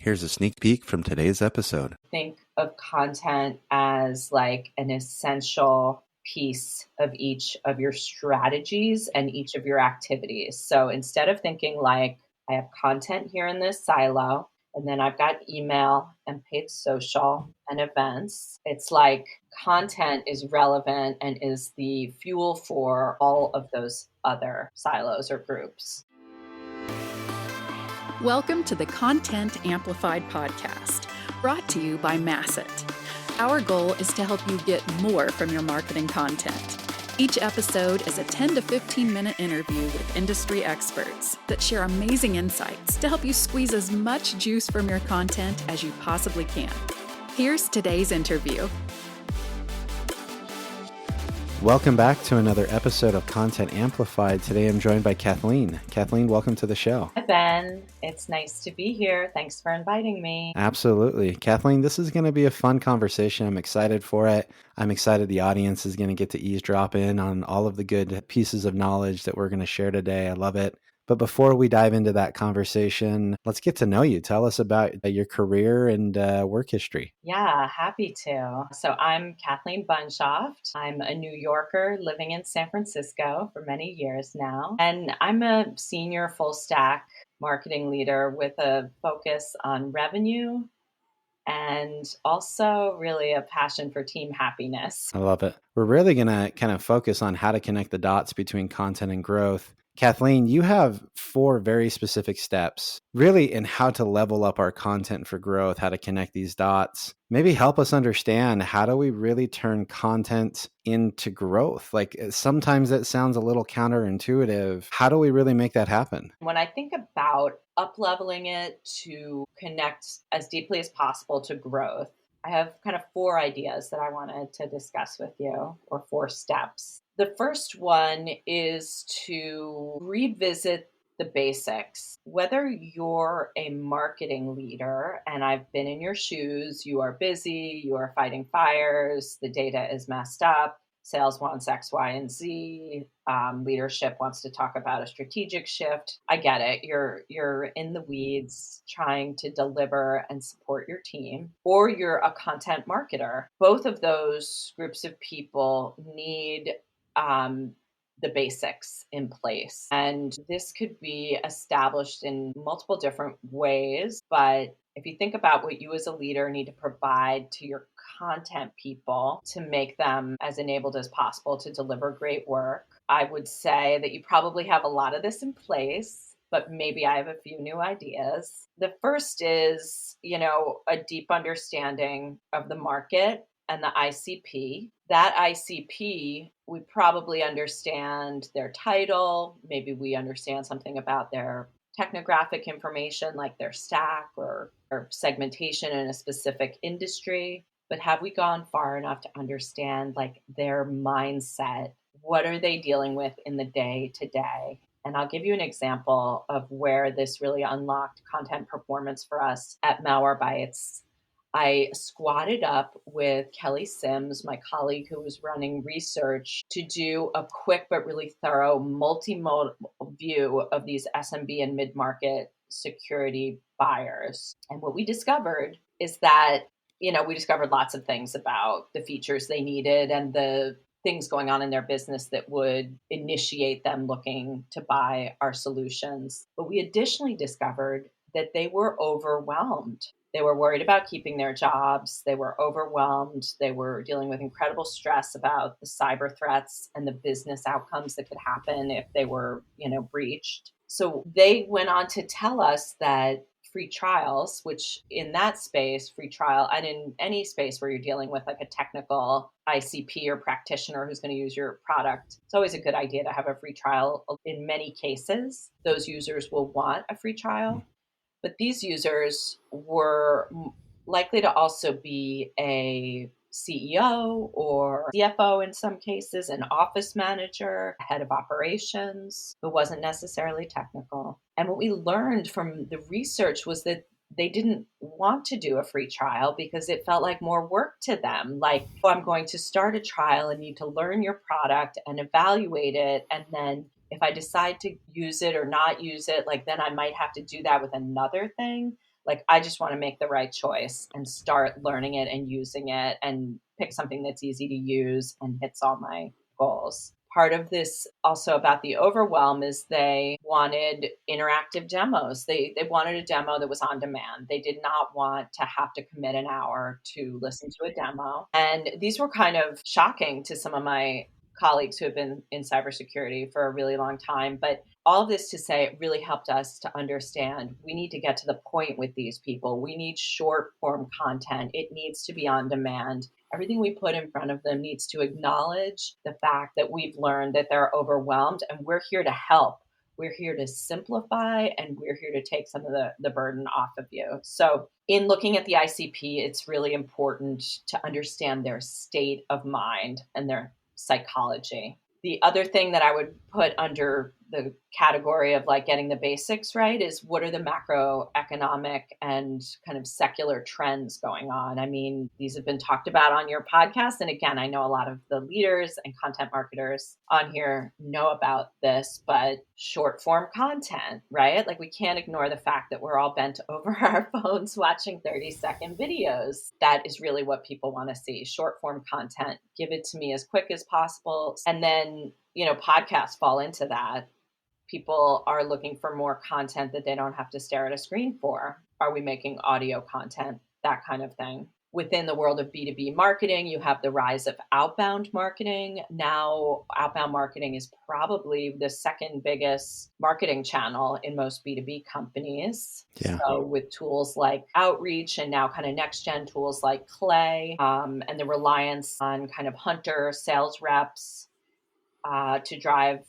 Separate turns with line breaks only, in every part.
Here's a sneak peek from today's episode.
Think of content as like an essential piece of each of your strategies and each of your activities. So instead of thinking like, I have content here in this silo, and then I've got email and paid social and events, it's like content is relevant and is the fuel for all of those other silos or groups.
Welcome to the Content Amplified podcast, brought to you by Masset. Our goal is to help you get more from your marketing content. Each episode is a 10 to 15 minute interview with industry experts that share amazing insights to help you squeeze as much juice from your content as you possibly can. Here's today's interview.
Welcome back to another episode of Content Amplified. Today I'm joined by Kathleen. Kathleen, welcome to the show.
Hi, Ben. It's nice to be here. Thanks for inviting me.
Absolutely. Kathleen, this is going to be a fun conversation. I'm excited for it. I'm excited the audience is going to get to eavesdrop in on all of the good pieces of knowledge that we're going to share today. I love it. But before we dive into that conversation, let's get to know you. Tell us about your career and work history.
Yeah, happy to. So I'm Kathleen Bunshoft. I'm a New Yorker living in San Francisco for many years now. And I'm a senior full stack marketing leader with a focus on revenue and also really a passion for team happiness.
I love it. We're really going to kind of focus on how to connect the dots between content and growth. Kathleen, you have 4 very specific steps really in how to level up our content for growth, how to connect these dots. Maybe help us understand, how do we really turn content into growth? Like sometimes it sounds a little counterintuitive. How do we really make that happen?
When I think about up-leveling it to connect as deeply as possible to growth, I have kind of 4 ideas that I wanted to discuss with you, or 4 steps. The first one is to revisit the basics. Whether you're a marketing leader, and I've been in your shoes, you are busy, you are fighting fires, the data is messed up, sales wants X, Y, and Z, leadership wants to talk about a strategic shift. I get it. You're in the weeds trying to deliver and support your team, or you're a content marketer. Both of those groups of people need the basics in place. And this could be established in multiple different ways. But if you think about what you as a leader need to provide to your content people to make them as enabled as possible to deliver great work, I would say that you probably have a lot of this in place, but maybe I have a few new ideas. The first is, a deep understanding of the market and the ICP. That ICP, we probably understand their title. Maybe we understand something about their technographic information, like their stack or segmentation in a specific industry. But have we gone far enough to understand like their mindset? What are they dealing with in the day to day? And I'll give you an example of where this really unlocked content performance for us at Malwarebytes. I squatted up with Kelly Sims, my colleague who was running research, to do a quick but really thorough multimodal view of these SMB and mid-market security buyers. And what we discovered is that, we discovered lots of things about the features they needed and the things going on in their business that would initiate them looking to buy our solutions. But we additionally discovered that they were overwhelmed. They were worried about keeping their jobs. They were overwhelmed. They were dealing with incredible stress about the cyber threats and the business outcomes that could happen if they were, breached. So they went on to tell us that free trials, which in that space, free trial, and in any space where you're dealing with like a technical ICP or practitioner who's going to use your product, it's always a good idea to have a free trial. In many cases, those users will want a free trial. But these users were likely to also be a CEO or CFO in some cases, an office manager, head of operations, who wasn't necessarily technical. And what we learned from the research was that they didn't want to do a free trial because it felt like more work to them. Like, oh, I'm going to start a trial and need to learn your product and evaluate it. And then if I decide to use it or not use it, like then I might have to do that with another thing. Like, I just want to make the right choice and start learning it and using it and pick something that's easy to use and hits all my goals. Part of this also about the overwhelm is they wanted interactive demos. They wanted a demo that was on demand. They did not want to have to commit an hour to listen to a demo. And these were kind of shocking to some of my colleagues who have been in cybersecurity for a really long time. But all of this to say, it really helped us to understand we need to get to the point with these people. We need short form content. It needs to be on demand. Everything we put in front of them needs to acknowledge the fact that we've learned that they're overwhelmed, and we're here to help. We're here to simplify, and we're here to take some of the burden off of you. So in looking at the ICP, it's really important to understand their state of mind and their psychology. The other thing that I would put under the category of like getting the basics right is what are the macroeconomic and kind of secular trends going on? I mean, these have been talked about on your podcast. And again, I know a lot of the leaders and content marketers on here know about this, but short form content, right? Like we can't ignore the fact that we're all bent over our phones watching 30-second videos. That is really what people want to see. Short form content, give it to me as quick as possible. And then, podcasts fall into that. People are looking for more content that they don't have to stare at a screen for. Are we making audio content? That kind of thing. Within the world of B2B marketing, you have the rise of outbound marketing. Now, outbound marketing is probably the second biggest marketing channel in most B2B companies.
Yeah.
So with tools like Outreach and now kind of next gen tools like Clay, and the reliance on kind of hunter sales reps to drive,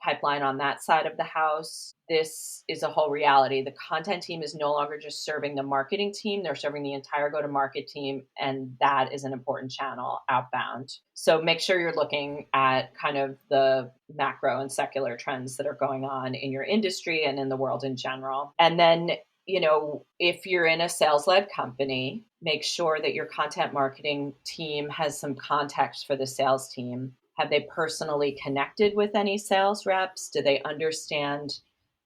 pipeline on that side of the house. This is a whole reality. The content team is no longer just serving the marketing team. They're serving the entire go-to-market team. And that is an important channel outbound. So make sure you're looking at kind of the macro and secular trends that are going on in your industry and in the world in general. And then, if you're in a sales-led company, make sure that your content marketing team has some context for the sales team. Have they personally connected with any sales reps? Do they understand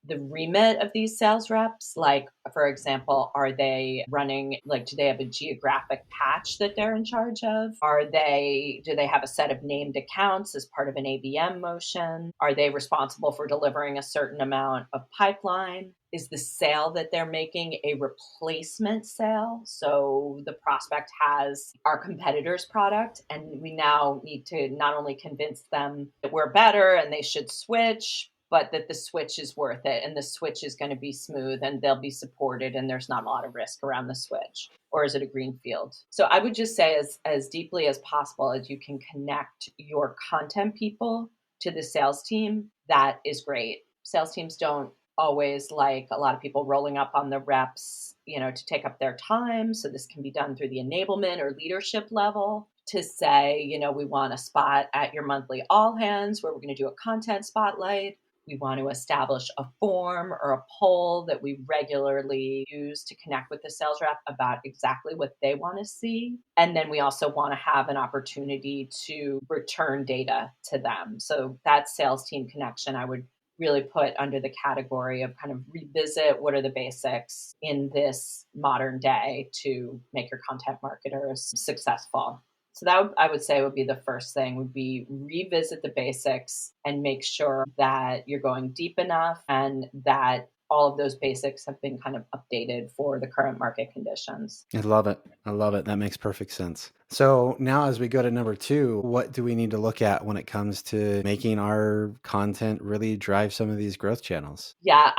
the remit of these sales reps? Like, for example, are they running, do they have a geographic patch that they're in charge of? Do they have a set of named accounts as part of an ABM motion? Are they responsible for delivering a certain amount of pipeline? Is the sale that they're making a replacement sale? So the prospect has our competitor's product, and we now need to not only convince them that we're better and they should switch, but that the switch is worth it and the switch is going to be smooth and they'll be supported and there's not a lot of risk around the switch. Or is it a green field? So I would just say as deeply as possible as you can connect your content people to the sales team, that is great. Sales teams don't always like a lot of people rolling up on the reps, to take up their time. So this can be done through the enablement or leadership level to say, we want a spot at your monthly all hands where we're going to do a content spotlight. We want to establish a form or a poll that we regularly use to connect with the sales rep about exactly what they want to see. And then we also want to have an opportunity to return data to them. So that sales team connection, I would really put under the category of kind of revisit what are the basics in this modern day to make your content marketers successful. So that I would say would be the first thing, would be revisit the basics and make sure that you're going deep enough and that all of those basics have been kind of updated for the current market conditions.
I love it. That makes perfect sense. So now as we go to number 2, what do we need to look at when it comes to making our content really drive some of these growth channels?
Yeah,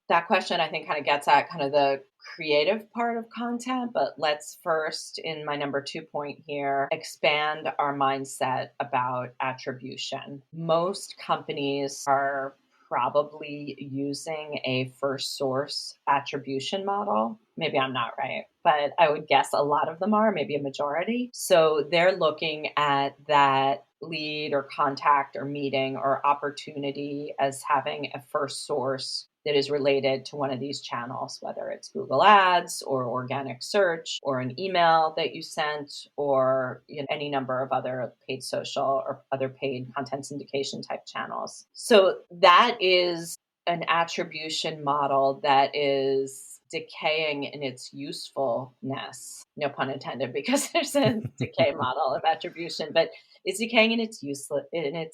that question I think kind of gets at kind of the creative part of content, but let's first, in my number 2 point here, expand our mindset about attribution. Most companies are probably using a first source attribution model. Maybe I'm not right, but I would guess a lot of them are, maybe a majority. So they're looking at that lead or contact or meeting or opportunity as having a first source that is related to one of these channels, whether it's Google Ads or organic search or an email that you sent or any number of other paid social or other paid content syndication type channels. So that is an attribution model that is decaying in its usefulness. No pun intended, because there's a decay model of attribution, but it's decaying in its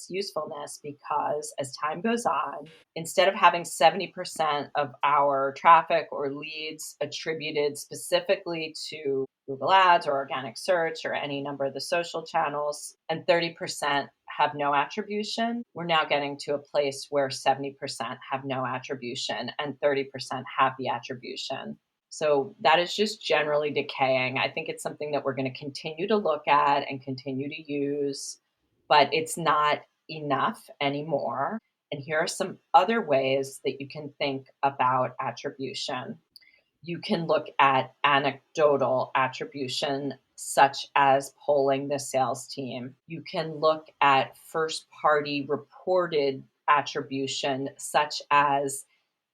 usefulness because as time goes on, instead of having 70% of our traffic or leads attributed specifically to Google Ads or organic search or any number of the social channels, and 30% have no attribution, we're now getting to a place where 70% have no attribution and 30% have the attribution. So that is just generally decaying. I think it's something that we're going to continue to look at and continue to use, but it's not enough anymore. And here are some other ways that you can think about attribution. You can look at anecdotal attribution, such as polling the sales team. You can look at first-party reported attribution, such as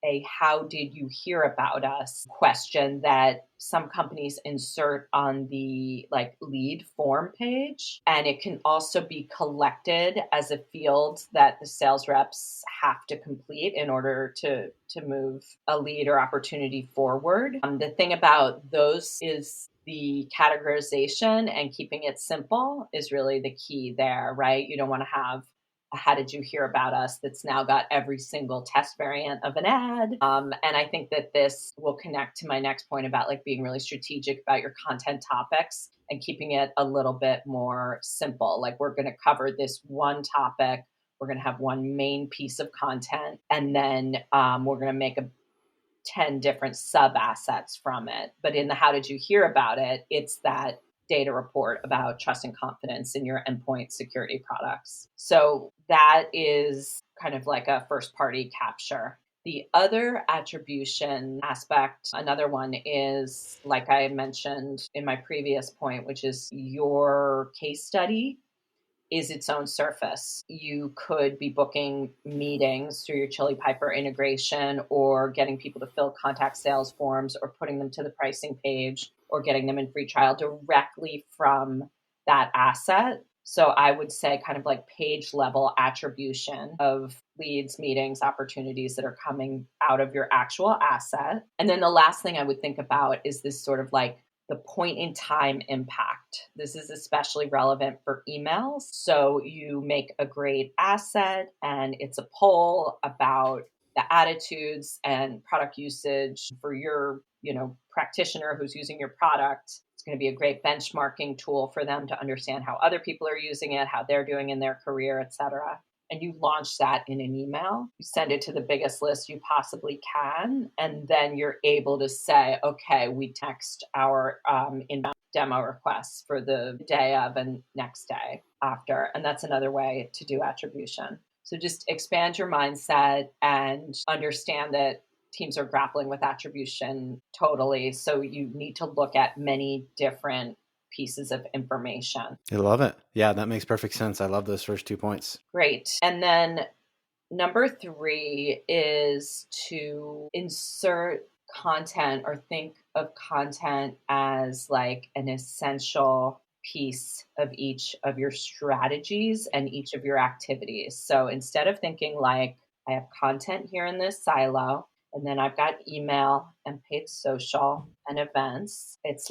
a "how did you hear about us" question that some companies insert on the lead form page. And it can also be collected as a field that the sales reps have to complete in order to move a lead or opportunity forward. The thing about those is the categorization and keeping it simple is really the key there, right? You don't want to have "how did you hear about us" that's now got every single test variant of an ad. And I think that this will connect to my next point about being really strategic about your content topics and keeping it a little bit more simple. We're going to cover this one topic. We're going to have one main piece of content, and then we're going to make 10 different sub assets from it. But in the "how did you hear about it," it's that data report about trust and confidence in your endpoint security products. So that is kind of like a first party capture. The other attribution aspect, another one is, like I mentioned in my previous point, which is your case study is its own surface. You could be booking meetings through your Chili Piper integration, or getting people to fill contact sales forms, or putting them to the pricing page, or getting them in free trial directly from that asset. So I would say kind of page level attribution of leads, meetings, opportunities that are coming out of your actual asset. And then the last thing I would think about is this sort of the point in time impact. This is especially relevant for emails. So you make a great asset and it's a poll about the attitudes and product usage for your, practitioner who's using your product. It's going to be a great benchmarking tool for them to understand how other people are using it, how they're doing in their career, et cetera. And you launch that in an email. You send it to the biggest list you possibly can. And then you're able to say, okay, we text our inbound demo requests for the day of and next day after. And that's another way to do attribution. So just expand your mindset and understand that teams are grappling with attribution totally. So you need to look at many different pieces of information.
I love it. Yeah, that makes perfect sense. I love those first 2 points.
Great. And then number 3 is to insert content, or think of content as an essential piece of each of your strategies and each of your activities. So instead of thinking I have content here in this silo, and then I've got email and paid social and events, it's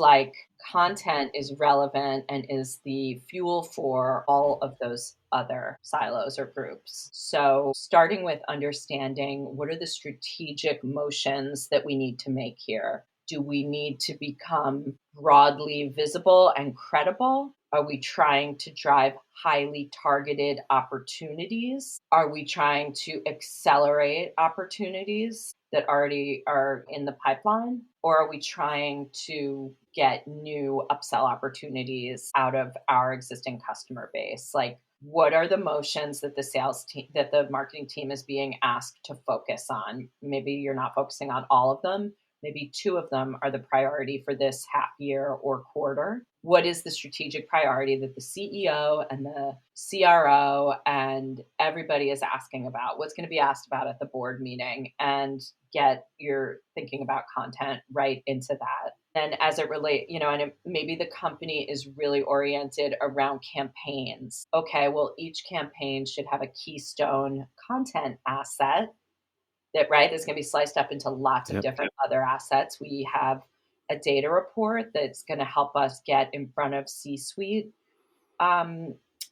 content is relevant and is the fuel for all of those other silos or groups. So starting with understanding what are the strategic motions that we need to make here. Do we need to become broadly visible and credible? Are we trying to drive highly targeted opportunities? Are we trying to accelerate opportunities that already are in the pipeline? Or are we trying to get new upsell opportunities out of our existing customer base? What are the motions that the sales team, that the marketing team is being asked to focus on? Maybe you're not focusing on all of them. Maybe 2 of them are the priority for this half year or quarter. What is the strategic priority that the CEO and the CRO and everybody is asking about? What's going to be asked about at the board meeting? And get your thinking about content right into that. And as it relates, and maybe the company is really oriented around campaigns. Okay, well, each campaign should have a keystone content asset that, right, that's going to be sliced up into lots of different other assets. We have a data report that's going to help us get in front of C-suite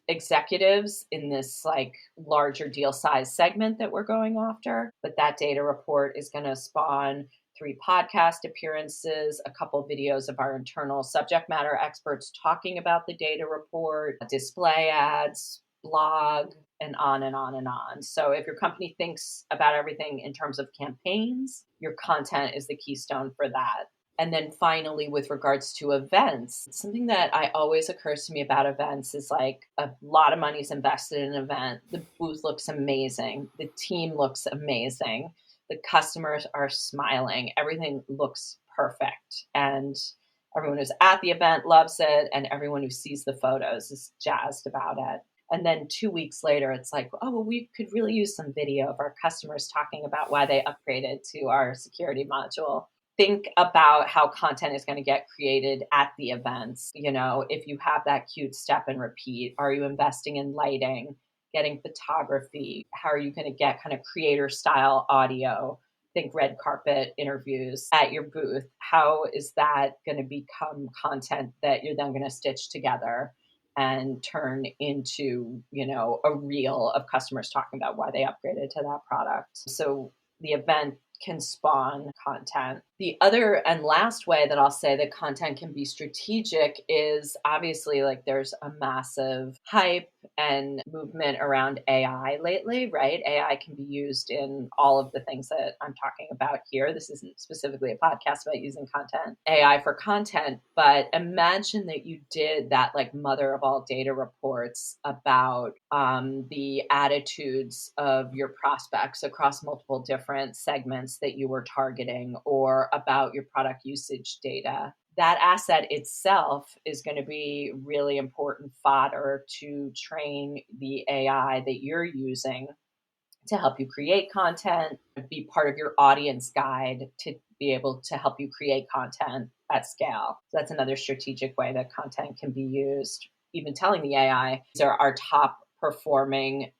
executives in this like larger deal size segment that we're going after. But that data report is going to spawn 3 podcast appearances, a couple videos of our internal subject matter experts talking about the data report, display ads, blog, and on and on and on. So if your company thinks about everything in terms of campaigns, your content is the keystone for that. And then finally, with regards to events, something that always occurs to me about events is like a lot of money is invested in an event. The booth looks amazing. The team looks amazing. The customers are smiling. Everything looks perfect. And everyone who's at the event loves it. And everyone who sees the photos is jazzed about it. And then 2 weeks later, it's like, oh, well, we could really use some video of our customers talking about why they upgraded to our security module. Think about how content is going to get created at the events. You know, if you have that cute step and repeat, are you investing in lighting, getting photography? How are you going to get kind of creator style audio? Think red carpet interviews at your booth. How is that going to become content that you're then going to stitch together and turn into, you know, a reel of customers talking about why they upgraded to that product? So the event can spawn content. The other and last way that I'll say that content can be strategic is obviously like there's a massive hype and movement around AI lately, right? AI can be used in all of the things that I'm talking about here. This isn't specifically a podcast about using content, AI for content, but imagine that you did that like mother of all data reports about the attitudes of your prospects across multiple different segments that you were targeting, or about your product usage data. That asset itself is going to be really important fodder to train the AI that you're using to help you create content, be part of your audience guide to be able to help you create content at scale. So that's another strategic way that content can be used. Even telling the AI, these are our top performing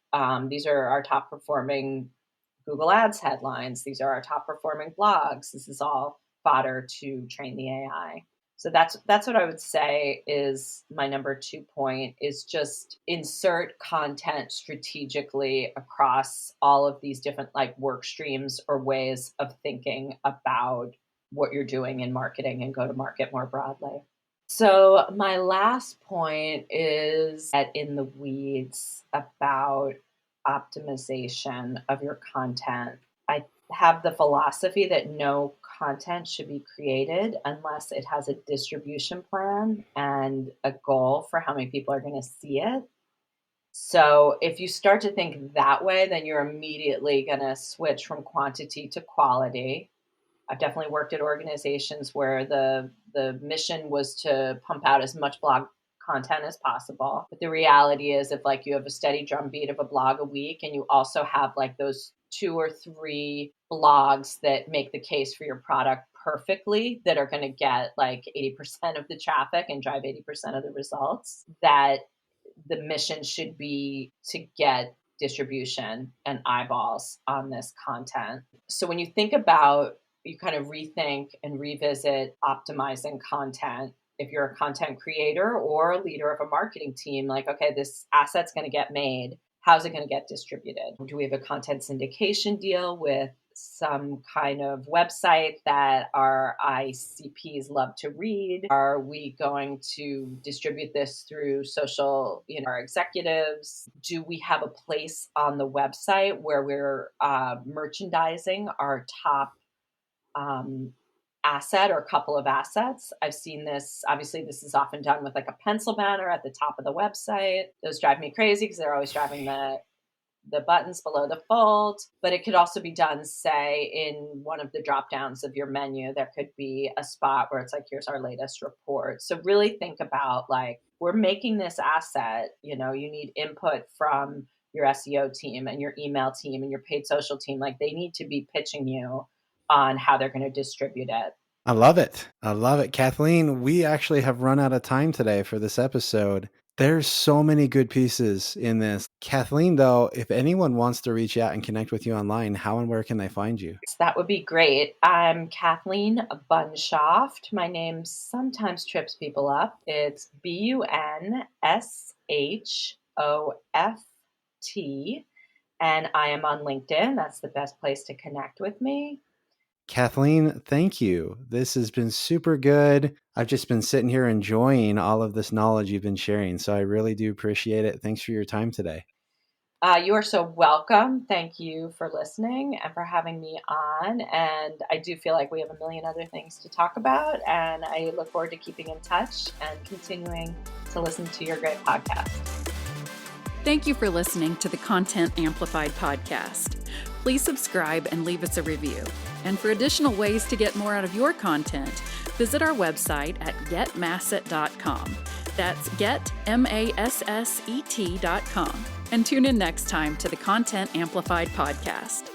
Google Ads headlines. These are our top performing blogs. This is all fodder to train the AI. So that's what I would say is my number 2 point, is just insert content strategically across all of these different like work streams or ways of thinking about what you're doing in marketing and go to market more broadly. So my last point is in the weeds about optimization of your content. I have the philosophy that no content should be created unless it has a distribution plan and a goal for how many people are going to see it. So if you start to think that way, then you're immediately going to switch from quantity to quality. I've definitely worked at organizations where the mission was to pump out as much blog content as possible. But the reality is, if like you have a steady drumbeat of a blog a week and you also have like those 2 or 3 blogs that make the case for your product perfectly, that are going to get like 80% of the traffic and drive 80% of the results, that the mission should be to get distribution and eyeballs on this content. So when you think about, you kind of rethink and revisit optimizing content. If you're a content creator or a leader of a marketing team, like, okay, this asset's going to get made. How's it going to get distributed? Do we have a content syndication deal with some kind of website that our ICPs love to read? Are we going to distribute this through social, our executives? Do we have a place on the website where we're merchandising our top asset or a couple of assets? I've seen this. Obviously, this is often done with like a pencil banner at the top of the website. Those drive me crazy because they're always driving the buttons below the fold. But it could also be done, say, in one of the drop downs of your menu. There could be a spot where it's like, here's our latest report. So really think about like, we're making this asset, you need input from your SEO team and your email team and your paid social team. Like, they need to be pitching you on how they're going to distribute it.
I love it. Kathleen, we actually have run out of time today for this episode. There's so many good pieces in this. Kathleen, though, if anyone wants to reach out and connect with you online, how and where can they find you?
That would be great. I'm Kathleen Bunshoft. My name sometimes trips people up. It's Bunshoft, and I am on LinkedIn. That's the best place to connect with me.
Kathleen, thank you. This has been super good. I've just been sitting here enjoying all of this knowledge you've been sharing. So I really do appreciate it. Thanks for your time today.
You are so welcome. Thank you for listening and for having me on. And I do feel like we have a million other things to talk about. And I look forward to keeping in touch and continuing to listen to your great podcast.
Thank you for listening to the Content Amplified podcast. Please subscribe and leave us a review. And for additional ways to get more out of your content, visit our website at getmasset.com. That's getmasset.com. And tune in next time to the Content Amplified podcast.